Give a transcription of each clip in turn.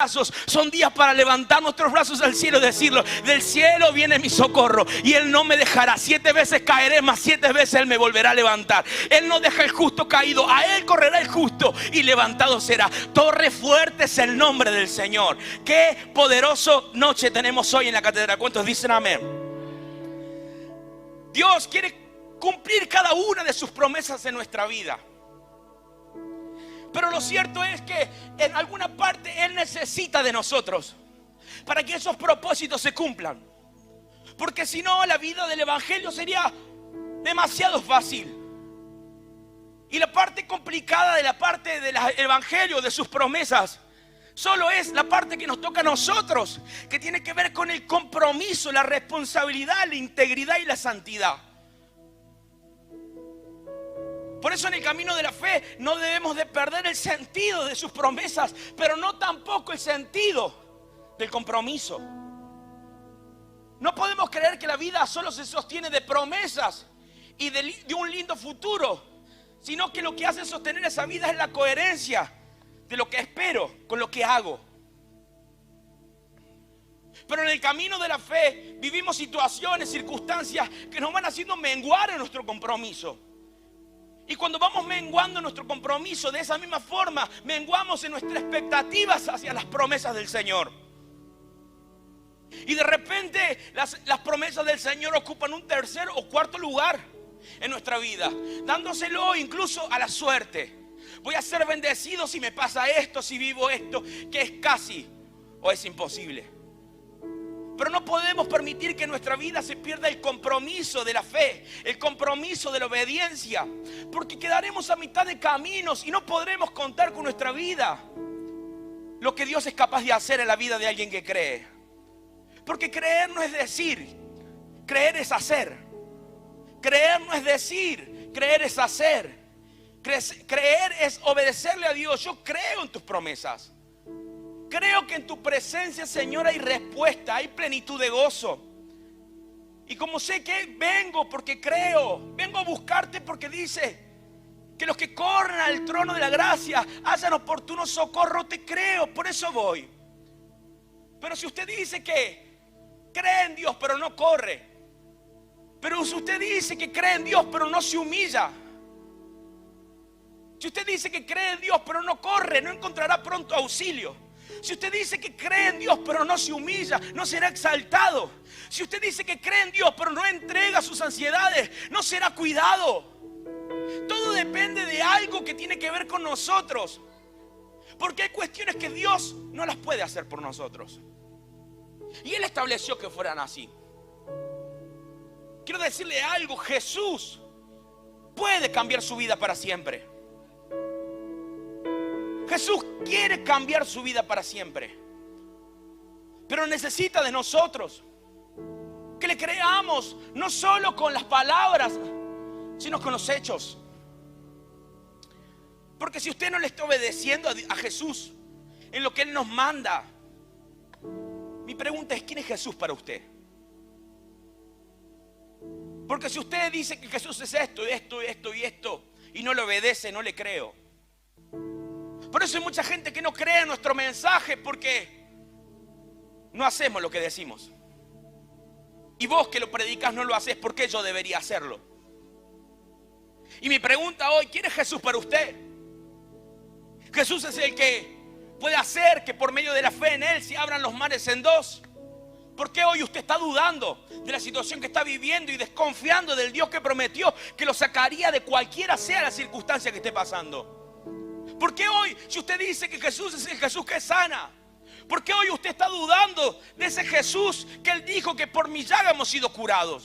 brazos. Son días para levantar nuestros brazos al cielo y decirlo: del cielo viene mi socorro y Él no me dejará. 7 veces caeré, mas 7 veces Él me volverá a levantar. Él no deja el justo caído, a Él correrá el justo y levantado será. Torre fuerte es el nombre del Señor. Qué poderoso noche tenemos hoy en la catedral. ¿Cuántos dicen amén? Dios quiere cumplir cada una de sus promesas en nuestra vida. Pero lo cierto es que en alguna parte Él necesita de nosotros para que esos propósitos se cumplan. Porque si no, la vida del evangelio sería demasiado fácil. Y la parte complicada de la parte del evangelio, de sus promesas, solo es la parte que nos toca a nosotros, que tiene que ver con el compromiso, la responsabilidad, la integridad y la santidad. Por eso en el camino de la fe no debemos de perder el sentido de sus promesas, pero no tampoco el sentido del compromiso. No podemos creer que la vida solo se sostiene de promesas y de un lindo futuro, sino que lo que hace sostener esa vida es la coherencia de lo que espero con lo que hago. Pero en el camino de la fe vivimos situaciones, circunstancias que nos van haciendo menguar en nuestro compromiso. Y cuando vamos menguando nuestro compromiso, de esa misma forma menguamos en nuestras expectativas hacia las promesas del Señor. Y de repente las promesas del Señor ocupan un tercer o cuarto lugar en nuestra vida, dándoselo incluso a la suerte. Voy a ser bendecido si me pasa esto, si vivo esto, que es casi o es imposible. Pero no podemos permitir que en nuestra vida se pierda el compromiso de la fe, el compromiso de la obediencia, porque quedaremos a mitad de caminos y no podremos contar con nuestra vida lo que Dios es capaz de hacer en la vida de alguien que cree. Porque creer no es decir, creer es hacer. Creer no es decir, creer es hacer. Creer es obedecerle a Dios. Yo creo en tus promesas. Creo que en tu presencia, Señor, hay respuesta, hay plenitud de gozo. Y como sé que vengo porque creo, vengo a buscarte porque dice que los que corren al trono de la gracia hallan oportuno socorro. Te creo, por eso voy. Pero si usted dice que cree en Dios pero no corre, pero si usted dice que cree en Dios pero no se humilla, si usted dice que cree en Dios pero no corre, no encontrará pronto auxilio. Si usted dice que cree en Dios pero no se humilla, no será exaltado. Si usted dice que cree en Dios pero no entrega sus ansiedades, no será cuidado. Todo depende de algo que tiene que ver con nosotros. Porque hay cuestiones que Dios no las puede hacer por nosotros. Y Él estableció que fueran así. Quiero decirle algo: Jesús puede cambiar su vida para siempre. Jesús quiere cambiar su vida para siempre, pero necesita de nosotros que le creamos, no solo con las palabras, sino con los hechos. Porque si usted no le está obedeciendo a Jesús en lo que Él nos manda, mi pregunta es: ¿quién es Jesús para usted? Porque si usted dice que Jesús es esto, esto, esto y esto, y no le obedece, no le creo. Por eso hay mucha gente que no cree en nuestro mensaje, porque no hacemos lo que decimos. Y vos que lo predicas no lo haces, ¿por qué yo debería hacerlo? Y mi pregunta hoy: ¿quién es Jesús para usted? Jesús es el que puede hacer que por medio de la fe en Él se abran los mares en dos. ¿Por qué hoy usted está dudando de la situación que está viviendo y desconfiando del Dios que prometió que lo sacaría de cualquiera sea la circunstancia que esté pasando? ¿Por qué hoy, si usted dice que Jesús es el Jesús que sana, por qué hoy usted está dudando de ese Jesús que Él dijo que por mi llaga hemos sido curados?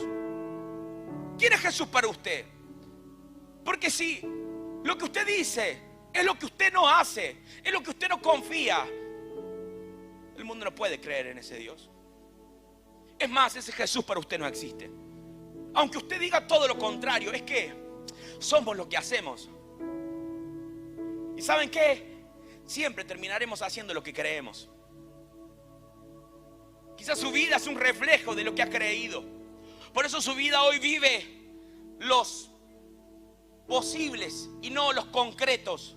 ¿Quién es Jesús para usted? Porque si lo que usted dice es lo que usted no hace, es lo que usted no confía, el mundo no puede creer en ese Dios. Es más, ese Jesús para usted no existe. Aunque usted diga todo lo contrario, es que somos lo que hacemos. ¿Y saben qué? Siempre terminaremos haciendo lo que creemos. Quizás su vida es un reflejo de lo que ha creído. Por eso su vida hoy vive los posibles y no los concretos.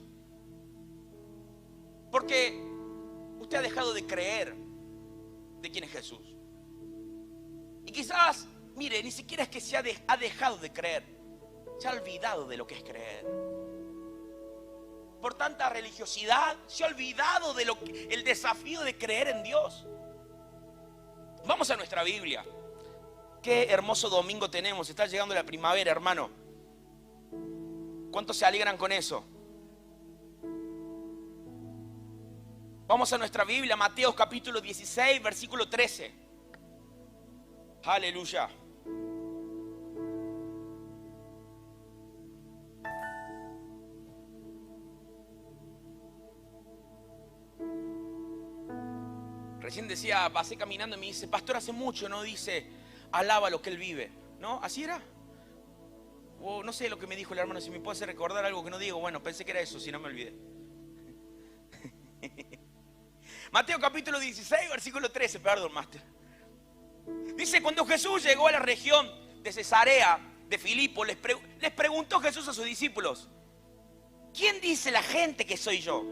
Porque usted ha dejado de creer de quién es Jesús. Y quizás, mire, ni siquiera es que ha dejado de creer, se ha olvidado de lo que es creer. Por tanta religiosidad, se ha olvidado de el desafío de creer en Dios. Vamos a nuestra Biblia. Qué hermoso domingo tenemos. Está llegando la primavera, hermano. ¿Cuántos se alegran con eso? Vamos a nuestra Biblia, Mateo capítulo 16, versículo 13. Aleluya. Recién decía, pasé caminando y me dice, pastor, hace mucho no dice, alaba lo que él vive, ¿no? ¿Así era? O no sé lo que me dijo el hermano, si me puede hacer recordar algo que no digo. Bueno, pensé que era eso, si no me olvidé. Mateo capítulo 16, versículo 13, perdón, máster. Dice, cuando Jesús llegó a la región de Cesarea de Filipo, les preguntó Jesús a sus discípulos, ¿quién dice la gente que soy yo?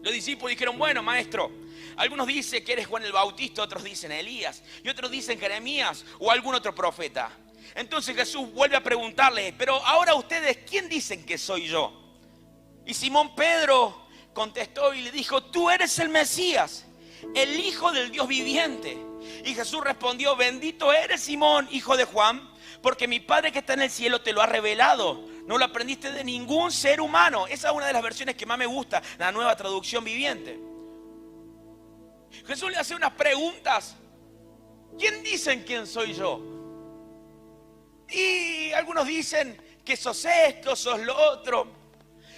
Los discípulos dijeron, bueno, maestro, algunos dicen que eres Juan el Bautista, otros dicen Elías, y otros dicen Jeremías o algún otro profeta. Entonces Jesús vuelve a preguntarles, pero ahora ustedes, ¿quién dicen que soy yo? Y Simón Pedro contestó y le dijo, tú eres el Mesías, el Hijo del Dios viviente. Y Jesús respondió, bendito eres Simón, hijo de Juan, porque mi Padre que está en el cielo te lo ha revelado. No lo aprendiste de ningún ser humano. Esa es una de las versiones que más me gusta, la Nueva Traducción Viviente. Jesús le hace unas preguntas. ¿Quién dicen quién soy yo? Y algunos dicen que sos esto, sos lo otro.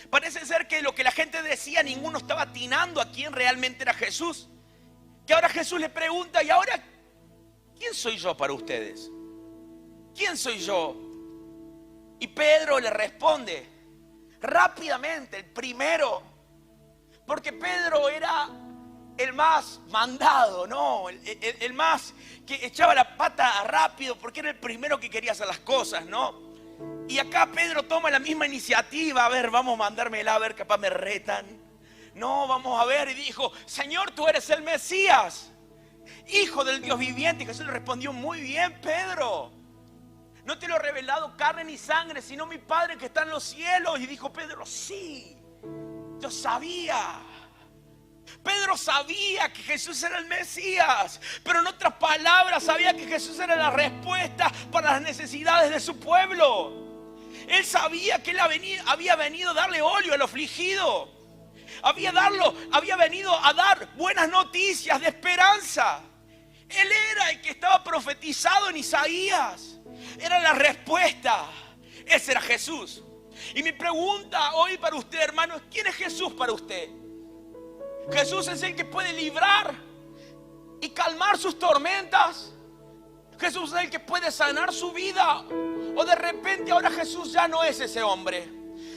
Parece ser que lo que la gente decía, ninguno estaba atinando a quién realmente era Jesús. Que ahora Jesús le pregunta, ¿y ahora quién soy yo para ustedes? ¿Quién soy yo? Y Pedro le responde rápidamente, el primero, porque Pedro era el más mandado, ¿no? El más que echaba la pata rápido, porque era el primero que quería hacer las cosas, ¿no? Y acá Pedro toma la misma iniciativa, a ver, vamos a mandármela, a ver, capaz me retan. No, vamos a ver, y dijo, Señor, tú eres el Mesías, Hijo del Dios viviente. Y Jesús le respondió, muy bien, Pedro. No te lo he revelado carne ni sangre, sino mi Padre que está en los cielos. Y dijo Pedro, sí, yo sabía. Pedro sabía que Jesús era el Mesías, pero en otras palabras sabía que Jesús era la respuesta para las necesidades de su pueblo. Él sabía que él había venido a darle óleo al afligido. Había venido a dar buenas noticias de esperanza. Él era el que estaba profetizado en Isaías. Era la respuesta. Ese era Jesús. Y mi pregunta hoy para usted, hermano, es ¿quién es Jesús para usted? Jesús es el que puede librar y calmar sus tormentas. Jesús es el que puede sanar su vida. O de repente ahora Jesús ya no es ese hombre,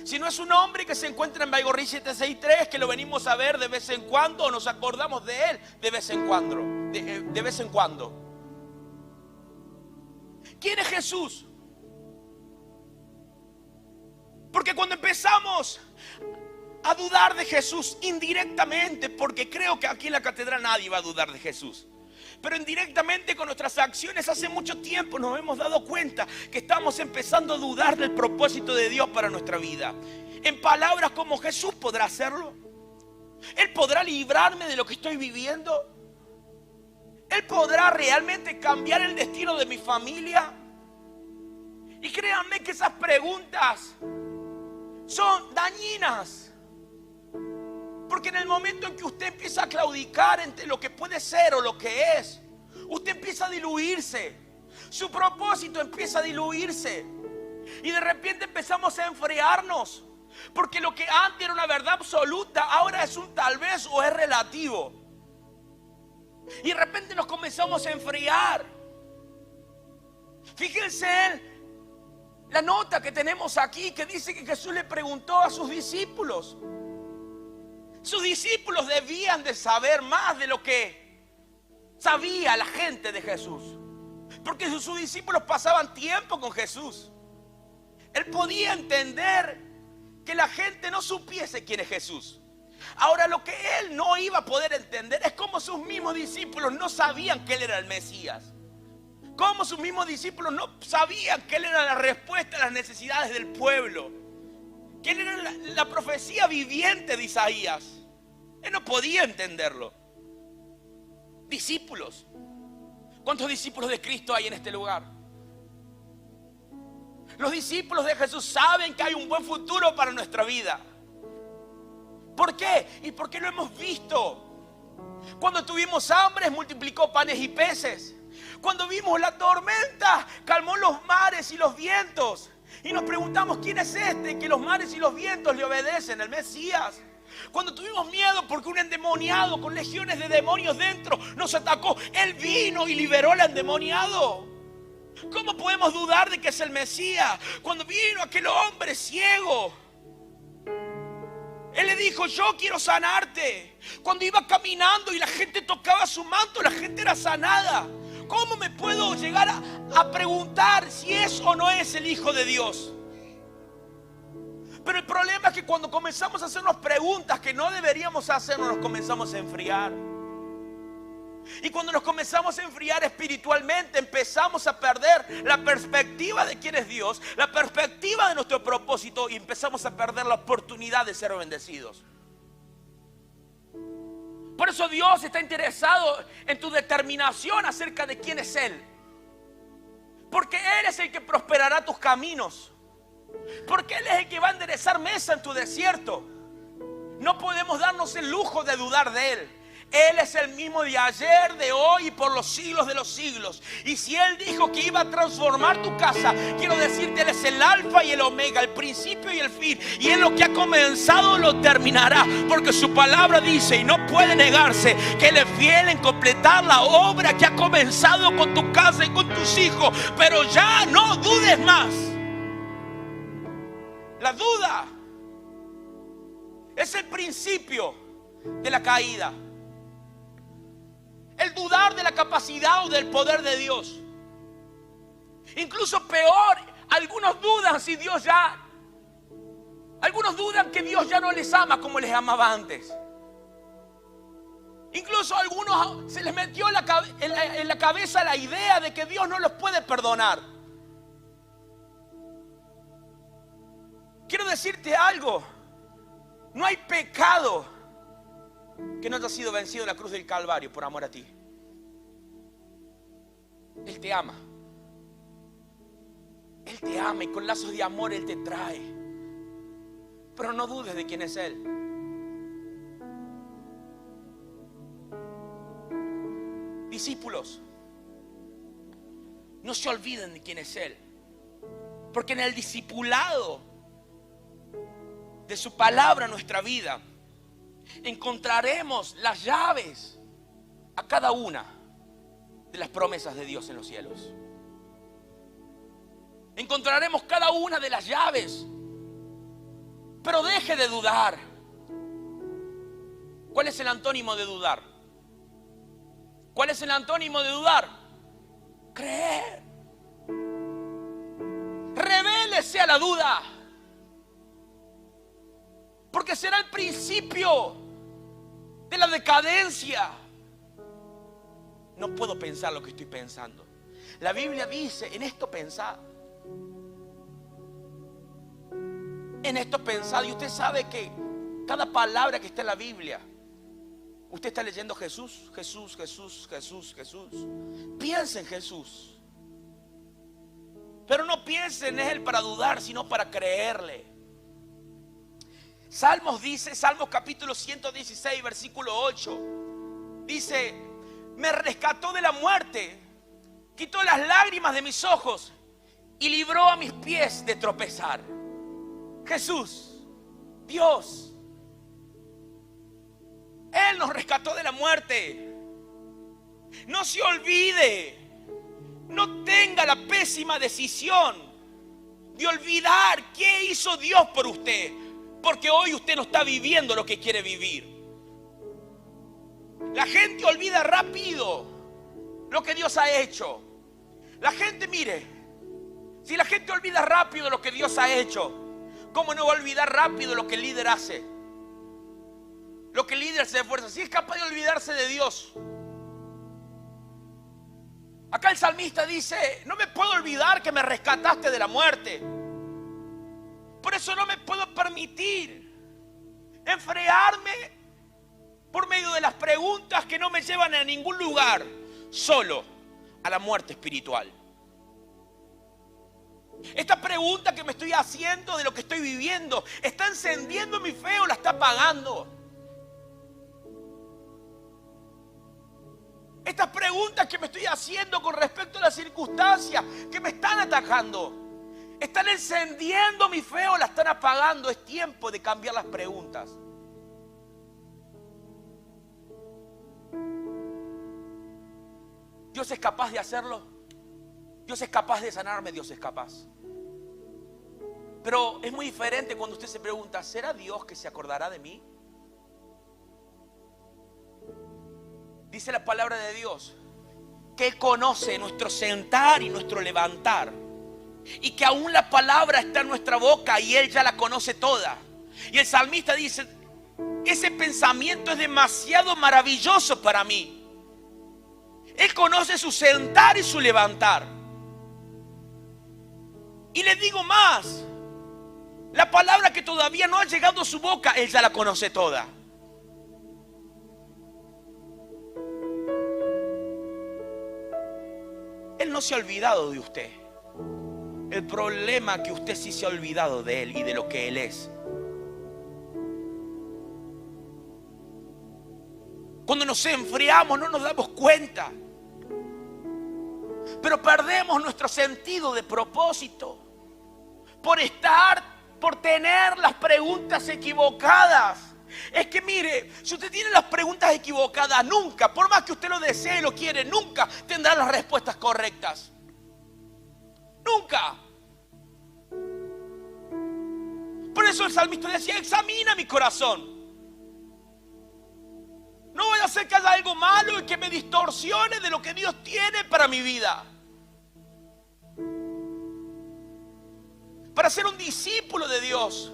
sino es un hombre que se encuentra en Baigorri 763, que lo venimos a ver de vez en cuando, o nos acordamos de él de vez en cuando. De vez en cuando. ¿Quién es Jesús? Porque cuando empezamos a dudar de Jesús indirectamente, porque creo que aquí en la catedral nadie va a dudar de Jesús, pero indirectamente con nuestras acciones hace mucho tiempo nos hemos dado cuenta que estamos empezando a dudar del propósito de Dios para nuestra vida. En palabras como, ¿Jesús podrá hacerlo? ¿Él podrá librarme de lo que estoy viviendo? ¿Él podrá realmente cambiar el destino de mi familia? Y créanme que esas preguntas son dañinas, porque en el momento en que usted empieza a claudicar entre lo que puede ser o lo que es, usted empieza a diluirse. Su propósito empieza a diluirse. Y de repente empezamos a enfriarnos, porque lo que antes era una verdad absoluta, ahora es un tal vez o es relativo. Y de repente nos comenzamos a enfriar. Fíjense la nota que tenemos aquí, que dice que Jesús le preguntó a sus discípulos. Sus discípulos debían de saber más de lo que sabía la gente de Jesús, porque sus discípulos pasaban tiempo con Jesús. Él podía entender que la gente no supiese quién es Jesús, Ahora, lo que él no iba a poder entender es cómo sus mismos discípulos no sabían que él era el Mesías. Cómo sus mismos discípulos no sabían que él era la respuesta a las necesidades del pueblo. Que él era la profecía viviente de Isaías. Él no podía entenderlo. Discípulos. ¿Cuántos discípulos de Cristo hay en este lugar? Los discípulos de Jesús saben que hay un buen futuro para nuestra vida. ¿Por qué? Y porque lo hemos visto. Cuando tuvimos hambre, multiplicó panes y peces. Cuando vimos la tormenta, calmó los mares y los vientos. Y nos preguntamos, ¿quién es este que los mares y los vientos le obedecen? El Mesías. Cuando tuvimos miedo porque un endemoniado con legiones de demonios dentro nos atacó, Él vino y liberó al endemoniado. ¿Cómo podemos dudar de que es el Mesías? Cuando vino aquel hombre ciego, Él le dijo, yo quiero sanarte. Cuando iba caminando y la gente tocaba su manto, la gente era sanada. ¿Cómo me puedo llegar a preguntar si es o no es el Hijo de Dios? Pero el problema es que cuando comenzamos a hacernos preguntas que no deberíamos hacernos, nos comenzamos a enfriar. Y cuando nos comenzamos a enfriar espiritualmente, empezamos a perder la perspectiva de quién es Dios, la perspectiva de nuestro propósito, y empezamos a perder la oportunidad de ser bendecidos. Por eso Dios está interesado en tu determinación acerca de quién es Él. Porque Él es el que prosperará tus caminos. Porque Él es el que va a enderezar mesa en tu desierto. No podemos darnos el lujo de dudar de Él. Él es el mismo de ayer, de hoy y por los siglos de los siglos. Y si Él dijo que iba a transformar tu casa, quiero decirte, Él es el alfa y el omega, el principio y el fin. Y Él lo que ha comenzado lo terminará, porque su palabra dice, y no puede negarse, que Él es fiel en completar la obra que ha comenzado con tu casa y con tus hijos. Pero ya no dudes más. La duda es el principio de la caída. El dudar de la capacidad o del poder de Dios. Incluso peor, algunos dudan si Dios ya... Algunos dudan que Dios ya no les ama como les amaba antes. Incluso a algunos se les metió en la cabeza la idea de que Dios no los puede perdonar. Quiero decirte algo. No hay pecado que no haya sido vencido en la cruz del Calvario por amor a ti. Él te ama. Él te ama y con lazos de amor Él te trae. Pero no dudes de quién es Él. Discípulos, no se olviden de quién es Él. Porque en el discipulado de su palabra en nuestra vida encontraremos las llaves a cada una de las promesas de Dios en los cielos. Encontraremos cada una de las llaves. Pero deje de dudar. ¿Cuál es el antónimo de dudar? ¿Cuál es el antónimo de dudar? Creer. Rebélese a la duda. Porque será el principio de la decadencia. No puedo pensar lo que estoy pensando. La Biblia dice, en esto pensad. En esto pensad. Y usted sabe que cada palabra que está en la Biblia, usted está leyendo Jesús, Jesús, Jesús, Jesús, Jesús. Piensa en Jesús. Pero no piense en Él para dudar, sino para creerle. Salmos dice, Salmos capítulo 116, versículo 8. Dice, me rescató de la muerte, quitó las lágrimas de mis ojos y libró a mis pies de tropezar. Jesús, Dios, Él nos rescató de la muerte. No se olvide, no tenga la pésima decisión de olvidar qué hizo Dios por usted. Porque hoy usted no está viviendo lo que quiere vivir. La gente olvida rápido lo que Dios ha hecho. La gente, mire, si la gente olvida rápido lo que Dios ha hecho, ¿cómo no va a olvidar rápido lo que el líder hace? lo que el líder se esfuerza, si es capaz de olvidarse de Dios. Acá el salmista dice, no me puedo olvidar que me rescataste de la muerte. Por eso no me puedo permitir enfriarme por medio de las preguntas que no me llevan a ningún lugar, solo a la muerte espiritual. Esta pregunta que me estoy haciendo de lo que estoy viviendo, ¿está encendiendo mi fe o la está apagando? Estas preguntas que me estoy haciendo con respecto a las circunstancias que me están atacando, ¿están encendiendo mi fe o la están apagando? Es tiempo de cambiar las preguntas. ¿Dios es capaz de hacerlo? ¿Dios es capaz de sanarme? Dios es capaz. Pero es muy diferente cuando usted se pregunta, ¿será Dios que se acordará de mí? Dice la palabra de Dios que Él conoce nuestro sentar y nuestro levantar, y que aún la palabra está en nuestra boca y Él ya la conoce toda. Y el salmista dice, ese pensamiento es demasiado maravilloso para mí. Él conoce su sentar y su levantar. Y le digo más, la palabra que todavía no ha llegado a su boca, Él ya la conoce toda. Él no se ha olvidado de usted. El problema es que usted sí se ha olvidado de Él y de lo que Él es. Cuando nos enfriamos no nos damos cuenta, pero perdemos nuestro sentido de propósito por tener las preguntas equivocadas. Es que mire, si usted tiene las preguntas equivocadas, nunca, por más que usted lo desee, lo quiere, nunca tendrá las respuestas correctas. Nunca. Por eso el salmista decía, examina mi corazón. No voy a hacer que haya algo malo y que me distorsione de lo que Dios tiene para mi vida. Para ser un discípulo de Dios,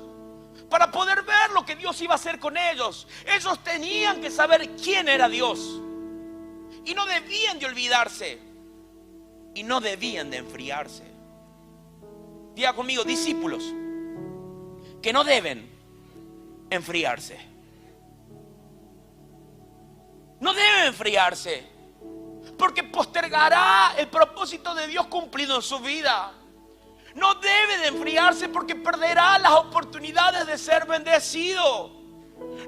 para poder ver lo que Dios iba a hacer con ellos, ellos tenían que saber quién era Dios. Y no debían de olvidarse. Y no debían de enfriarse. Diga conmigo, discípulos que no deben enfriarse. No deben enfriarse, porque postergará el propósito de Dios cumplido en su vida. No debe de enfriarse porque perderá las oportunidades de ser bendecido.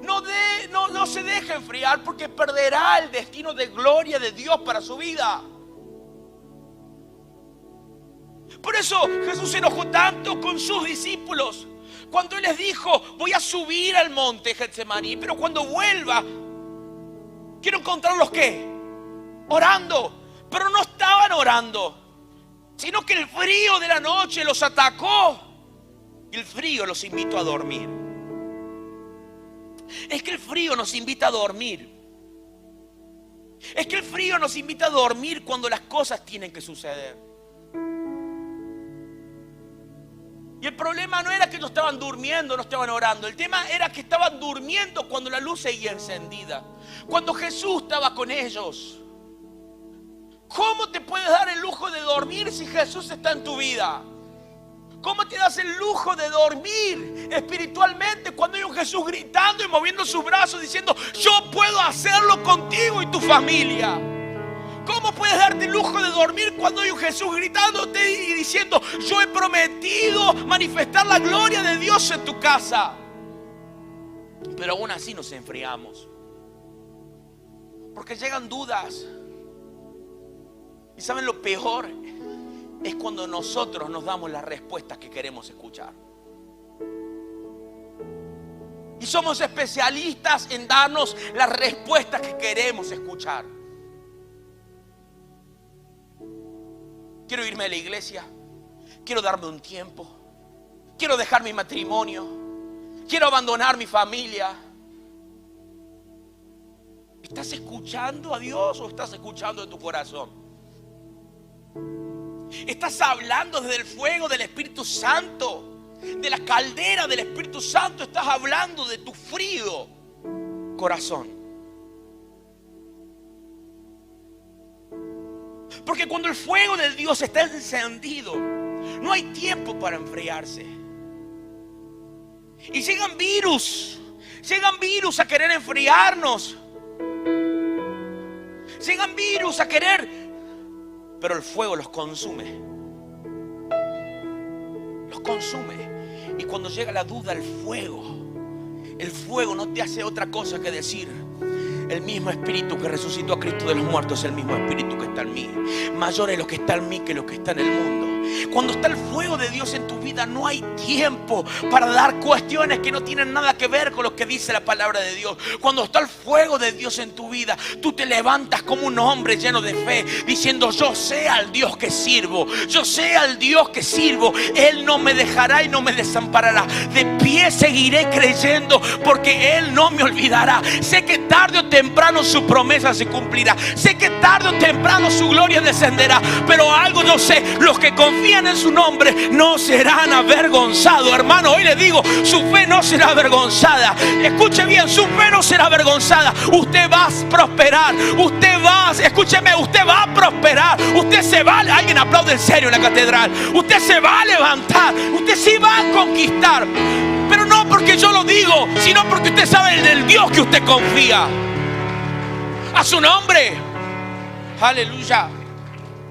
No se deje enfriar porque perderá el destino de gloria de Dios para su vida. Por eso Jesús se enojó tanto con sus discípulos cuando Él les dijo, voy a subir al monte Getsemaní, pero cuando vuelva quiero encontrarlos ¿qué? Orando. Pero no estaban orando, sino que el frío de la noche los atacó y el frío los invitó a dormir. Es que el frío nos invita a dormir. Es que el frío nos invita a dormir cuando las cosas tienen que suceder. Y el problema no era que no estaban durmiendo, no estaban orando. El tema era que estaban durmiendo cuando la luz seguía encendida, cuando Jesús estaba con ellos. ¿Cómo te puedes dar el lujo de dormir si Jesús está en tu vida? ¿Cómo te das el lujo de dormir espiritualmente cuando hay un Jesús gritando y moviendo sus brazos diciendo, yo puedo hacerlo contigo y tu familia? ¿Cómo puedes darte el lujo de dormir cuando hay un Jesús gritándote y diciendo, yo he prometido manifestar la gloria de Dios en tu casa? Pero aún así nos enfriamos, porque llegan dudas. ¿Y saben lo peor? Es cuando nosotros nos damos las respuestas que queremos escuchar. Y somos especialistas en darnos las respuestas que queremos escuchar. Quiero irme a la iglesia. Quiero darme un tiempo. Quiero dejar mi matrimonio. Quiero abandonar mi familia. ¿Estás escuchando a Dios o estás escuchando de tu corazón? Estás hablando desde el fuego del Espíritu Santo, de la caldera del Espíritu Santo. Estás hablando de tu frío. corazón. Porque cuando el fuego de Dios está encendido, no hay tiempo para enfriarse. Y llegan virus a querer enfriarnos. Llegan virus a querer, pero el fuego los consume. Los consume. Y cuando llega la duda, el fuego no te hace otra cosa que decir: el mismo espíritu que resucitó a Cristo de los muertos es el mismo espíritu que está en mí. Mayor es lo que está en mí que lo que está en el mundo. Cuando está el fuego de Dios en tu vida, no hay tiempo para dar cuestiones que no tienen nada que ver con lo que dice la palabra de Dios. Cuando está el fuego de Dios en tu vida, tú te levantas como un hombre lleno de fe, diciendo: yo sé al Dios que sirvo, yo sé al Dios que sirvo. Él no me dejará y no me desamparará. De pie seguiré creyendo, porque Él no me olvidará. Sé que tarde o temprano su promesa se cumplirá. Sé que tarde o temprano su gloria descenderá. Pero algo yo sé: los que confían en su nombre no serán avergonzados. Hermano, hoy le digo, su fe no será avergonzada. Escuche bien, su fe no será avergonzada. Usted va a prosperar. Usted va a prosperar. Usted se va, alguien aplaude en serio en la catedral. Usted se va a levantar. Usted sí va a conquistar. Pero no porque yo lo digo, sino porque usted sabe en el Dios que usted confía. A su nombre. Aleluya.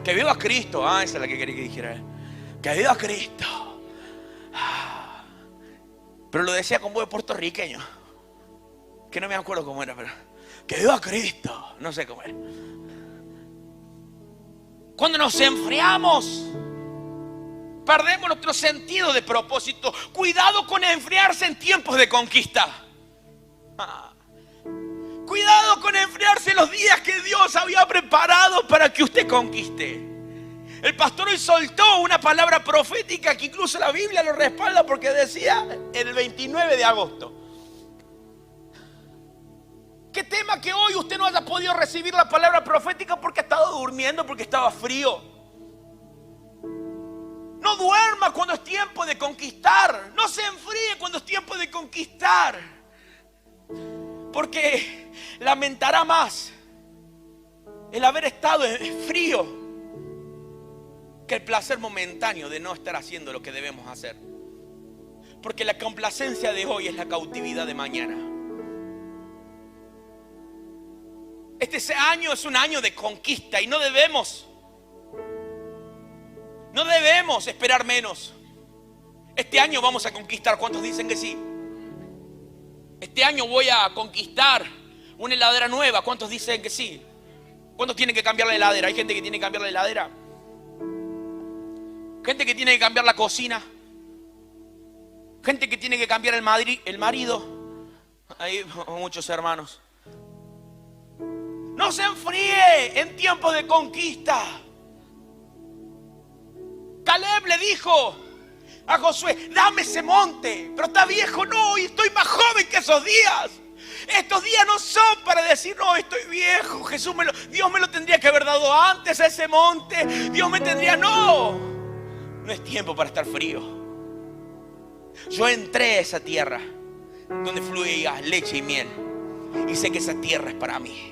Que viva Cristo. Esa es la que quería que dijera. Que viva Cristo. Pero lo decía con voz de puertorriqueño, que no me acuerdo cómo era, pero que viva Cristo. No sé cómo era. Cuando nos enfriamos, perdemos nuestro sentido de propósito. Cuidado con enfriarse en tiempos de conquista. Cuidado con enfriarse en los días que Dios había preparado para que usted conquiste. El pastor hoy soltó una palabra profética que incluso la Biblia lo respalda, porque decía el 29 de agosto. Qué tema que hoy usted no haya podido recibir la palabra profética porque ha estado durmiendo, porque estaba frío. No duerma cuando es tiempo de conquistar. No se enfríe cuando es tiempo de conquistar, porque lamentará más el haber estado frío que el placer momentáneo de no estar haciendo lo que debemos hacer. Porque la complacencia de hoy es la cautividad de mañana. Este año es un año de conquista y no debemos esperar menos. Este año vamos a conquistar. ¿Cuántos dicen que sí? Este año voy a conquistar una heladera nueva. ¿Cuántos dicen que sí? ¿Cuántos tienen que cambiar la heladera? Hay gente que tiene que cambiar la heladera. Gente que tiene que cambiar la cocina. Gente que tiene que cambiar el marido. Hay muchos hermanos. No se enfríe en tiempos de conquista. Caleb le dijo a Josué: dame ese monte. Pero está viejo. No, y estoy más joven que esos días. Estos días no son para decir: no, estoy viejo. Dios me lo tendría que haber dado antes a ese monte. Dios me tendría... No es tiempo para estar frío. Yo entré a esa tierra donde fluía leche y miel, y sé que esa tierra es para mí.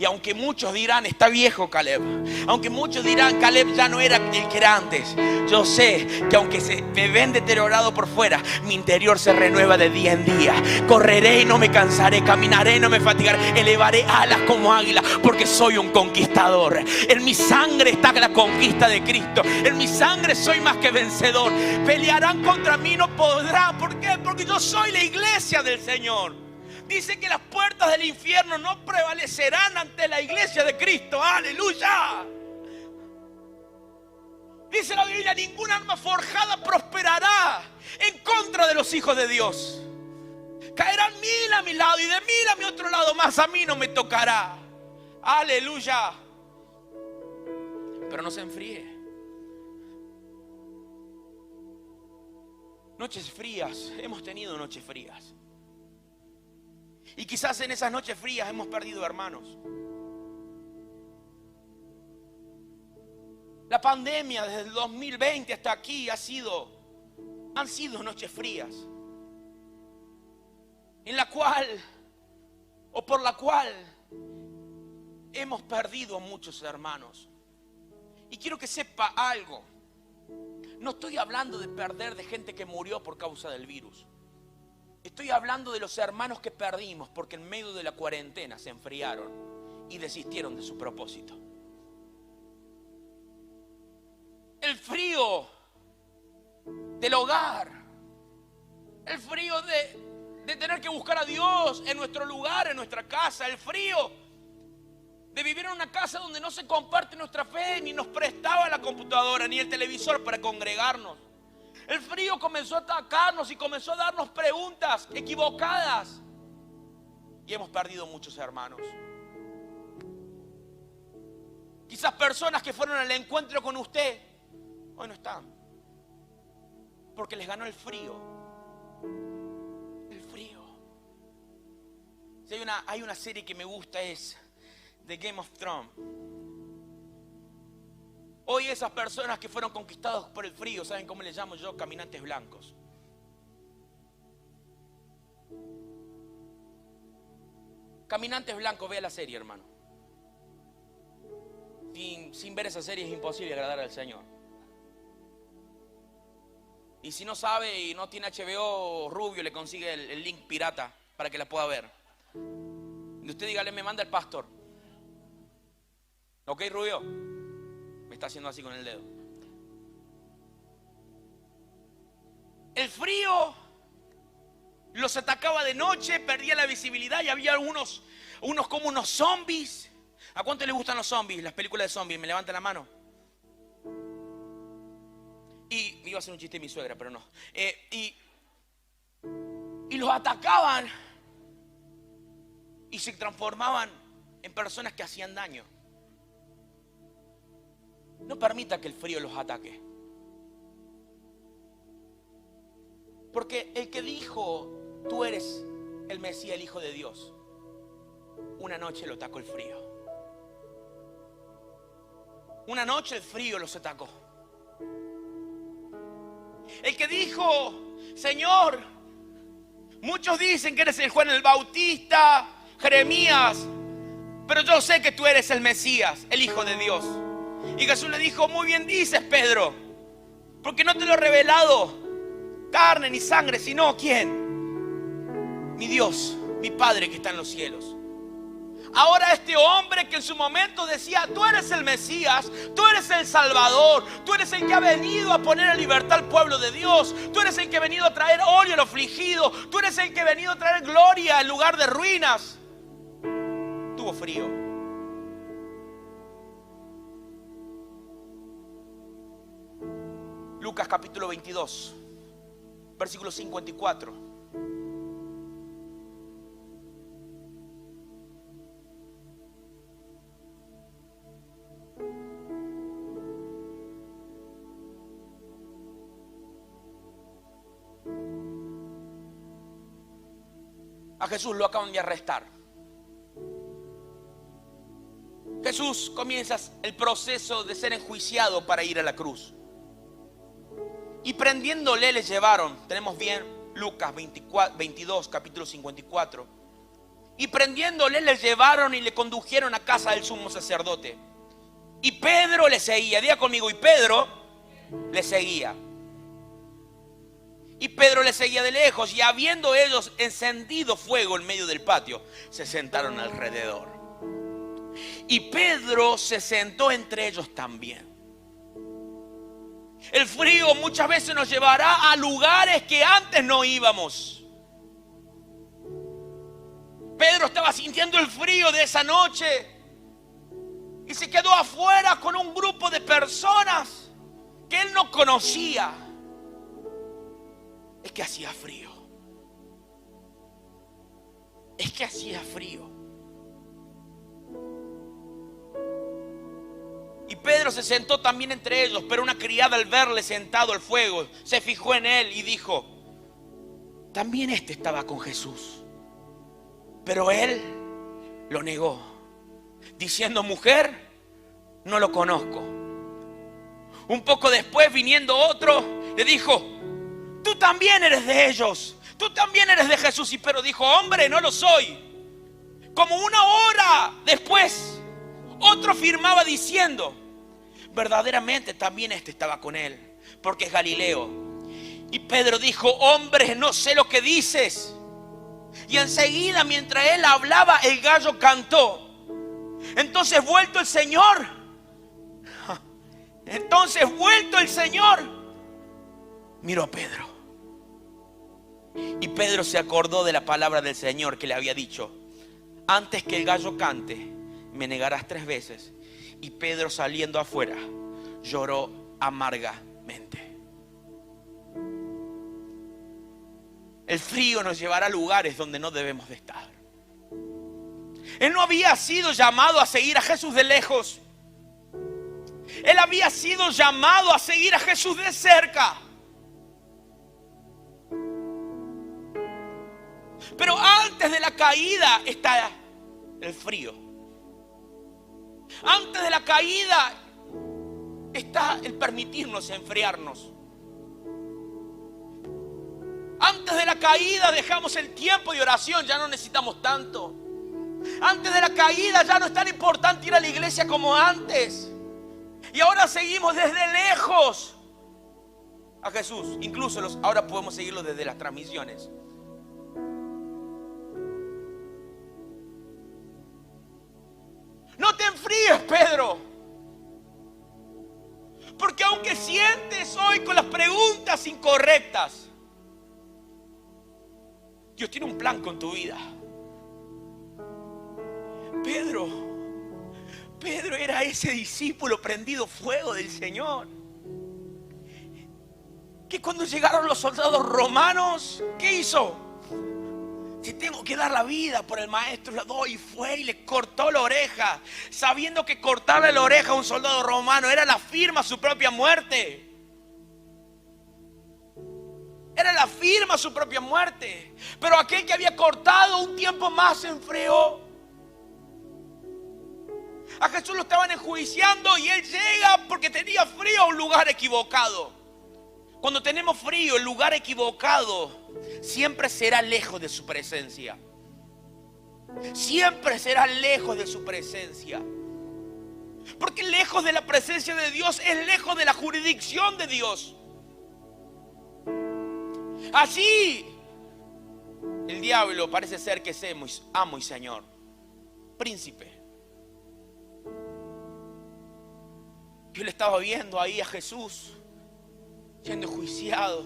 Y aunque muchos dirán: está viejo Caleb, aunque muchos dirán: Caleb ya no era el que era antes, yo sé que aunque me ven deteriorado por fuera, mi interior se renueva de día en día. Correré y no me cansaré, caminaré y no me fatigaré, elevaré alas como águila, porque soy un conquistador. En mi sangre está la conquista de Cristo. En mi sangre soy más que vencedor. Pelearán contra mí, no podrán. ¿Por qué? Porque yo soy la iglesia del Señor. Dice que las puertas del infierno no prevalecerán ante la iglesia de Cristo. ¡Aleluya! Dice la Biblia: ningún arma forjada prosperará en contra de los hijos de Dios. Caerán 1000 a mi lado y de 1000 a mi otro lado, mas a mí no me tocará. ¡Aleluya! Pero no se enfríe. Noches frías, hemos tenido noches frías. Y quizás en esas noches frías hemos perdido hermanos. La pandemia desde el 2020 hasta aquí han sido noches frías, en la cual o por la cual hemos perdido a muchos hermanos. Y quiero que sepa algo. No estoy hablando de perder de gente que murió por causa del virus. Estoy hablando de los hermanos que perdimos porque en medio de la cuarentena se enfriaron y desistieron de su propósito. El frío del hogar, el frío de tener que buscar a Dios en nuestro lugar, en nuestra casa, el frío de vivir en una casa donde no se comparte nuestra fe, ni nos prestaba la computadora, ni el televisor para congregarnos. El frío comenzó a atacarnos y comenzó a darnos preguntas equivocadas. Y hemos perdido muchos hermanos. Quizás personas que fueron al encuentro con usted, hoy no están. Porque les ganó el frío. El frío. Si hay una serie que me gusta, es The Game of Thrones. Hoy esas personas que fueron conquistados por el frío, ¿saben cómo les llamo yo? Caminantes blancos. Caminantes blancos, vea la serie, hermano. Sin ver esa serie es imposible agradar al Señor. Y si no sabe y no tiene HBO, Rubio le consigue el link pirata para que la pueda ver. Y usted dígale, me manda el pastor. ¿Ok, Rubio? Me está haciendo así con el dedo. El frío los atacaba de noche, perdía la visibilidad y había unos como unos zombies. ¿A cuánto les gustan los zombies? Las películas de zombies, me levantan la mano. Y iba a hacer un chiste de mi suegra, pero no. Y los atacaban y se transformaban en personas que hacían daño. No permita que el frío los ataque. Porque el que dijo, tú eres el Mesías, el Hijo de Dios, una noche lo atacó el frío. Una noche el frío los atacó. El que dijo, Señor, muchos dicen que eres el Juan el Bautista, Jeremías, pero yo sé que tú eres el Mesías, el Hijo de Dios. Y Jesús le dijo, muy bien dices, Pedro, porque no te lo he revelado carne ni sangre, sino ¿quién? Mi Dios, mi Padre que está en los cielos. Ahora este hombre que en su momento decía, tú eres el Mesías, tú eres el Salvador, tú eres el que ha venido a poner en libertad al pueblo de Dios, tú eres el que ha venido a traer óleo al afligido, tú eres el que ha venido a traer gloria en lugar de ruinas, tuvo frío. Lucas capítulo 22, versículo 54. A Jesús lo acaban de arrestar. Jesús comienza el proceso de ser enjuiciado para ir a la cruz. Y prendiéndole le llevaron, tenemos bien Lucas 22, capítulo 54. Y prendiéndole le llevaron y le condujeron a casa del sumo sacerdote. Y Pedro le seguía, diga conmigo, y Pedro le seguía. Y Pedro le seguía de lejos, y habiendo ellos encendido fuego en medio del patio, se sentaron alrededor. Y Pedro se sentó entre ellos también. El frío muchas veces nos llevará a lugares que antes no íbamos. Pedro estaba sintiendo el frío de esa noche y se quedó afuera con un grupo de personas que él no conocía. Es que hacía frío. Es que hacía frío. Y Pedro se sentó también entre ellos, pero una criada al verle sentado al fuego se fijó en él y dijo, también este estaba con Jesús. Pero él lo negó, diciendo, mujer, no lo conozco. Un poco después, viniendo otro, le dijo, tú también eres de ellos, tú también eres de Jesús. Y Pedro dijo, hombre, no lo soy. Como una hora después, otro afirmaba diciendo: verdaderamente también este estaba con él, porque es Galileo. Y Pedro dijo: hombre, no sé lo que dices. Y enseguida, mientras él hablaba, el gallo cantó. Entonces vuelto el Señor, miró a Pedro. Y Pedro se acordó de la palabra del Señor que le había dicho: antes que el gallo cante, me negarás 3 veces. Y Pedro, saliendo afuera, lloró amargamente. El frío nos llevará a lugares donde no debemos de estar. Él no había sido llamado a seguir a Jesús de lejos. Él había sido llamado a seguir a Jesús de cerca. Pero antes de la caída está el frío. Antes de la caída está el permitirnos enfriarnos. Antes de la caída dejamos el tiempo de oración, ya no necesitamos tanto. Antes de la caída ya no es tan importante ir a la iglesia como antes. Y ahora seguimos desde lejos a Jesús. Incluso ahora podemos seguirlo desde las transmisiones. No te enfríes, Pedro. Porque aunque sientes hoy con las preguntas incorrectas, Dios tiene un plan con tu vida. Pedro era ese discípulo prendido fuego del Señor, que cuando llegaron los soldados romanos, ¿qué hizo? Si tengo que dar la vida por el maestro, la doy. Y fue y le cortó la oreja, sabiendo que cortarle la oreja a un soldado romano era la firma a su propia muerte. Era la firma a su propia muerte. Pero aquel que había cortado un tiempo más se enfrió. A Jesús lo estaban enjuiciando y él llega porque tenía frío a un lugar equivocado. Cuando tenemos frío, el lugar equivocado siempre será lejos de su presencia. Siempre será lejos de su presencia. Porque lejos de la presencia de Dios es lejos de la jurisdicción de Dios. Así el diablo parece ser que es amo y señor, príncipe. Yo le estaba viendo ahí a Jesús siendo enjuiciado,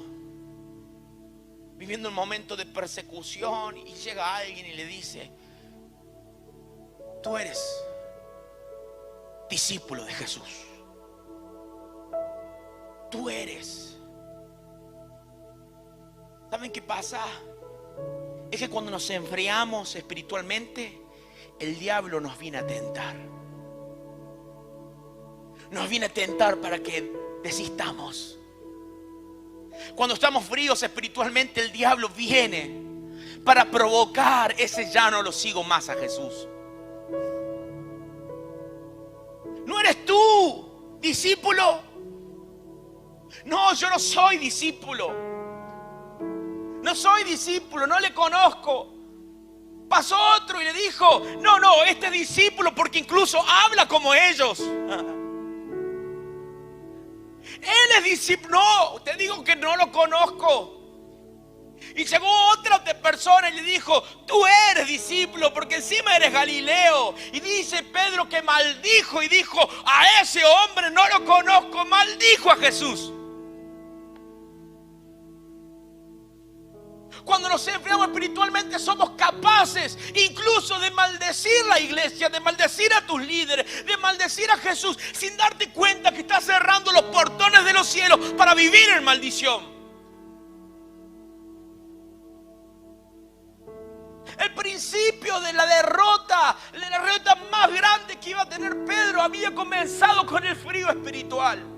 viviendo un momento de persecución, y llega alguien y le dice: tú eres discípulo de Jesús. Tú eres. ¿Saben qué pasa? Es que cuando nos enfriamos espiritualmente, el diablo nos viene a tentar. Nos viene a tentar para que desistamos. Cuando estamos fríos espiritualmente, el diablo viene para provocar ese: ya no lo sigo más a Jesús. ¿No eres tú discípulo? No, yo no soy discípulo. No soy discípulo, no le conozco. Pasó otro y le dijo: no, este es discípulo porque incluso habla como ellos. Él es discípulo. No, te digo que no lo conozco. Y llegó otra persona y le dijo: tú eres discípulo porque encima eres Galileo. Y dice Pedro que maldijo y dijo: a ese hombre no lo conozco. Maldijo a Jesús. Cuando nos enfriamos espiritualmente, somos capaces incluso de maldecir la iglesia, de maldecir a tus líderes, de maldecir a Jesús, sin darte cuenta que estás cerrando los portones de los cielos para vivir en maldición. El principio de la derrota más grande que iba a tener Pedro, había comenzado con el frío espiritual.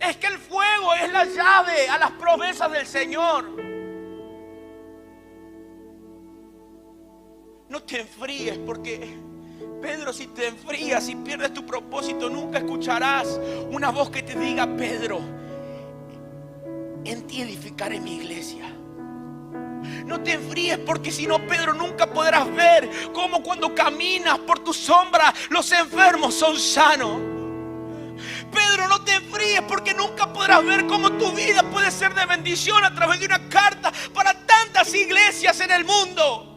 Es que el fuego es la llave a las promesas del Señor. No te enfríes, porque Pedro, si te enfrías y pierdes tu propósito, nunca escucharás una voz que te diga: Pedro, en ti edificaré mi iglesia. No te enfríes, porque si no, Pedro, nunca podrás ver cómo cuando caminas por tu sombra los enfermos son sanos. Pedro, no te enfríes, porque nunca podrás ver cómo tu vida puede ser de bendición a través de una carta para tantas iglesias en el mundo.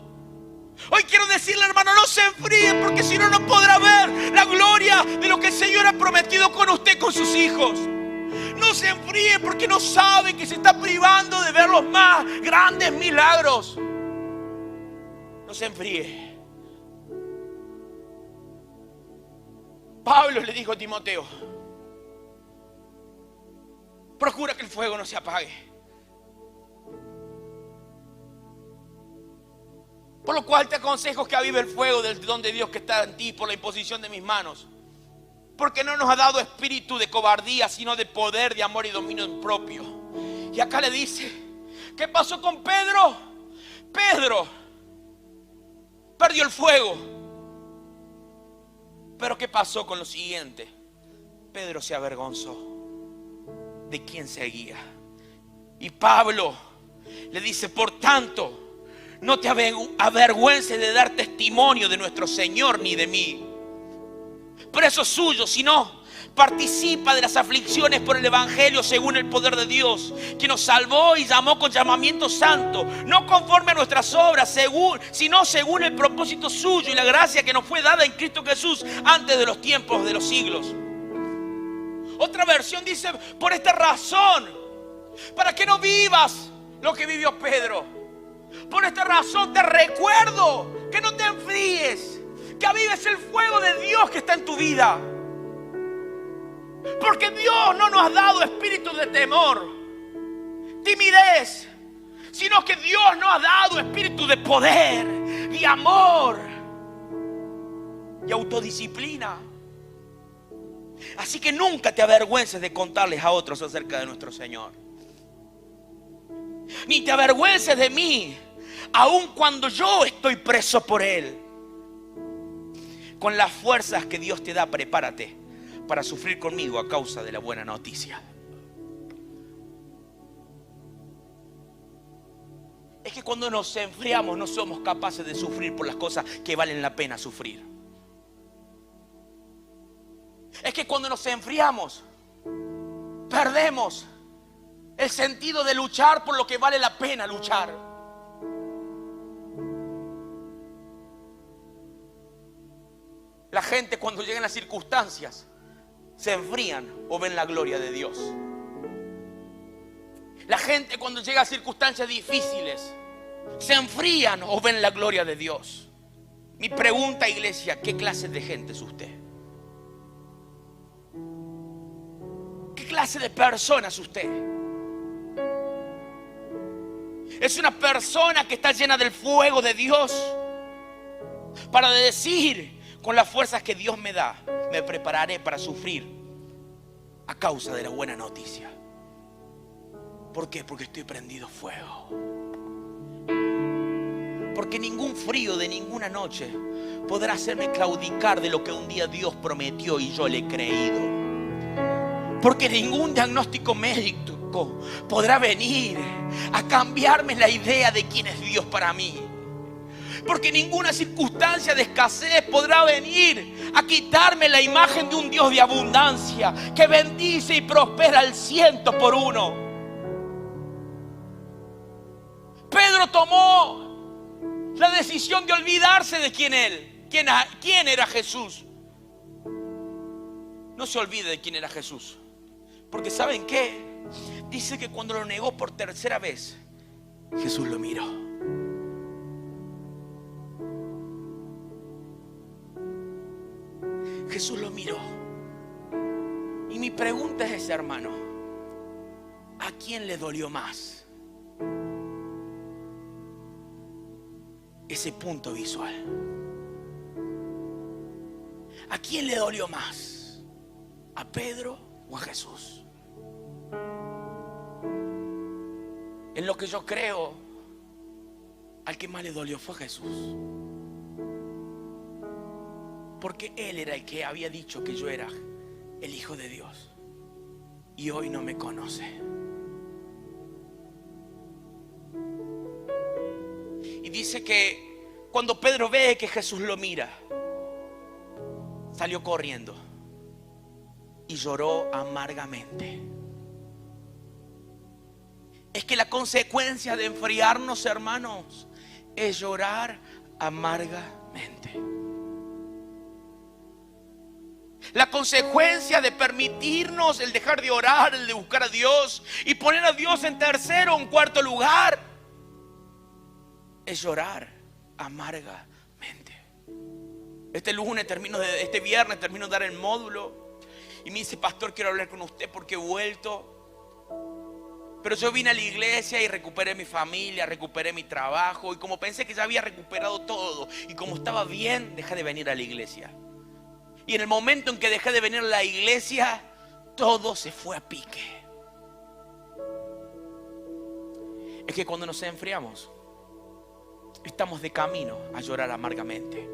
Hoy quiero decirle, hermano, no se enfríe, porque si no, no podrá ver la gloria de lo que el Señor ha prometido con usted, con sus hijos. No se enfríe, porque no sabe que se está privando de ver los más grandes milagros. No se enfríe. Pablo le dijo a Timoteo: procura que el fuego no se apague. Por lo cual te aconsejo que avive el fuego del don de Dios que está en ti por la imposición de mis manos. Porque no nos ha dado espíritu de cobardía, sino de poder, de amor y dominio propio. Y acá le dice: ¿qué pasó con Pedro? Pedro perdió el fuego. Pero ¿qué pasó con lo siguiente? Pedro se avergonzó de quién seguía. Y Pablo le dice: por tanto, no te avergüences de dar testimonio de nuestro Señor ni de mí, preso suyo, sino participa de las aflicciones por el Evangelio según el poder de Dios, que nos salvó y llamó con llamamiento santo, no conforme a nuestras obras, sino según el propósito suyo y la gracia que nos fue dada en Cristo Jesús antes de los tiempos de los siglos. Otra versión dice: por esta razón, para que no vivas lo que vivió Pedro. Por esta razón te recuerdo que no te enfríes, que avives el fuego de Dios que está en tu vida. Porque Dios no nos ha dado espíritu de temor, timidez, sino que Dios nos ha dado espíritu de poder, de amor y autodisciplina. Así que nunca te avergüences de contarles a otros acerca de nuestro Señor. Ni te avergüences de mí, aun cuando yo estoy preso por Él. Con las fuerzas que Dios te da, prepárate para sufrir conmigo a causa de la buena noticia. Es que cuando nos enfriamos no somos capaces de sufrir por las cosas que valen la pena sufrir. Es que cuando nos enfriamos perdemos el sentido de luchar por lo que vale la pena luchar. La gente, cuando llegan las circunstancias, se enfrían o ven la gloria de Dios. La gente, cuando llega a circunstancias difíciles, se enfrían o ven la gloria de Dios. Mi pregunta, iglesia: ¿qué clase de gente es usted? ¿Qué clase de persona es usted? Es una persona que está llena del fuego de Dios para decir: con las fuerzas que Dios me da, me prepararé para sufrir a causa de la buena noticia. ¿Por qué? Porque estoy prendido fuego. Porque ningún frío de ninguna noche podrá hacerme claudicar de lo que un día Dios prometió y yo le he creído. Porque ningún diagnóstico médico podrá venir a cambiarme la idea de quién es Dios para mí. Porque ninguna circunstancia de escasez podrá venir a quitarme la imagen de un Dios de abundancia que bendice y prospera al 100%. Pedro tomó la decisión de olvidarse de quién era Jesús. No se olvide de quién era Jesús. Porque ¿saben qué? Dice que cuando lo negó por tercera vez, Jesús lo miró. Jesús lo miró. Y mi pregunta es esa, hermano: ¿a quién le dolió más ese punto visual? ¿A quién le dolió más? ¿A Pedro o a Jesús? En lo que yo creo, al que más le dolió fue a Jesús. Porque Él era el que había dicho que yo era el Hijo de Dios. Y hoy no me conoce. que cuando Pedro ve que Jesús lo mira, salió corriendo y lloró amargamente. Es que la consecuencia de enfriarnos, hermanos, es llorar amargamente. La consecuencia de permitirnos el dejar de orar, el de buscar a Dios y poner a Dios en tercero o en cuarto lugar, es llorar amargamente. Este viernes termino de dar el módulo y me dice: pastor, quiero hablar con usted porque he vuelto. Pero yo vine a la iglesia y recuperé mi familia, recuperé mi trabajo, y como pensé que ya había recuperado todo y como estaba bien, dejé de venir a la iglesia. Y en el momento en que dejé de venir a la iglesia, todo se fue a pique. Es que cuando nos enfriamos, estamos de camino a llorar amargamente.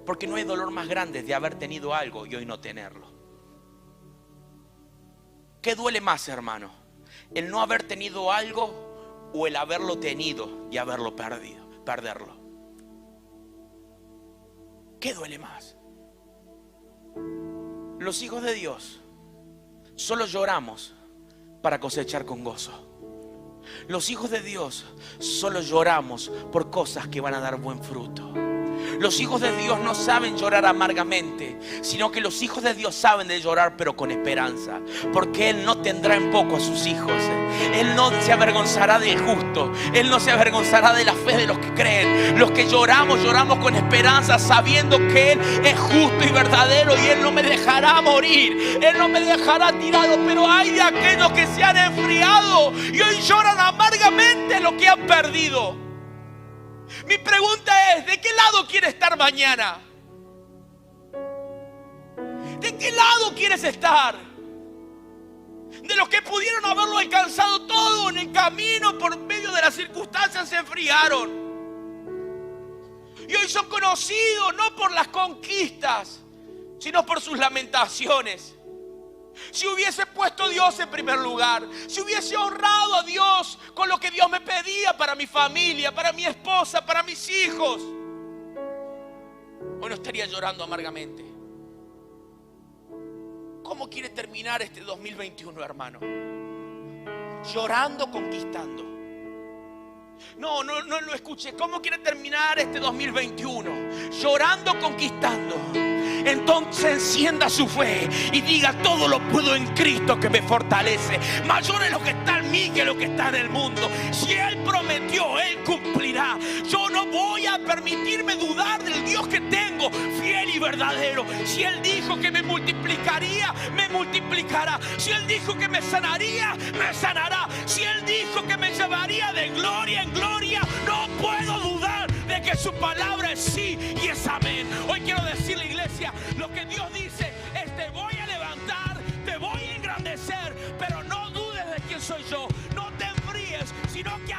Porque no hay dolor más grande de haber tenido algo y hoy no tenerlo. ¿Qué duele más, hermano? ¿El no haber tenido algo o el haberlo tenido y haberlo perderlo? ¿Qué duele más? Los hijos de Dios solo lloramos para cosechar con gozo. Los hijos de Dios solo lloramos por cosas que van a dar buen fruto. Los hijos de Dios no saben llorar amargamente, sino que los hijos de Dios saben de llorar pero con esperanza, porque Él no tendrá en poco a sus hijos. Él no se avergonzará del justo, Él no se avergonzará de la fe de los que creen. Los que lloramos con esperanza, sabiendo que Él es justo y verdadero y Él no me dejará morir, Él no me dejará tirado. Pero hay de aquellos que se han enfriado y hoy lloran amargamente lo que han perdido. Mi pregunta es: ¿de qué lado quieres estar mañana? ¿De qué lado quieres estar? De los que pudieron haberlo alcanzado todo en el camino, por medio de las circunstancias se enfriaron. Y hoy son conocidos no por las conquistas, sino por sus lamentaciones. Si hubiese puesto a Dios en primer lugar, si hubiese honrado a Dios con lo que Dios me pedía para mi familia, para mi esposa, para mis hijos, hoy no estaría llorando amargamente. ¿Cómo quiere terminar este 2021, hermano? Llorando, conquistando. No lo escuché. ¿Cómo quiere terminar este 2021? Llorando, conquistando. Entonces encienda su fe y diga: todo lo puedo en Cristo que me fortalece. Mayor es lo que está en mí que lo que está en el mundo. Si Él prometió, Él cumplirá. Yo no voy a permitirme dudar del Dios que tengo, fiel y verdadero. Si Él dijo que me multiplicaría, me multiplicará. Si Él dijo que me sanaría, me sanará. Si Él dijo que me llevaría de gloria en gloria, no puedo dudar de que su palabra es sí y es amén. Hoy quiero decirle, iglesia, lo que Dios dice es: te voy a levantar, te voy a engrandecer, pero no dudes de quién soy yo. No te enfríes, sino que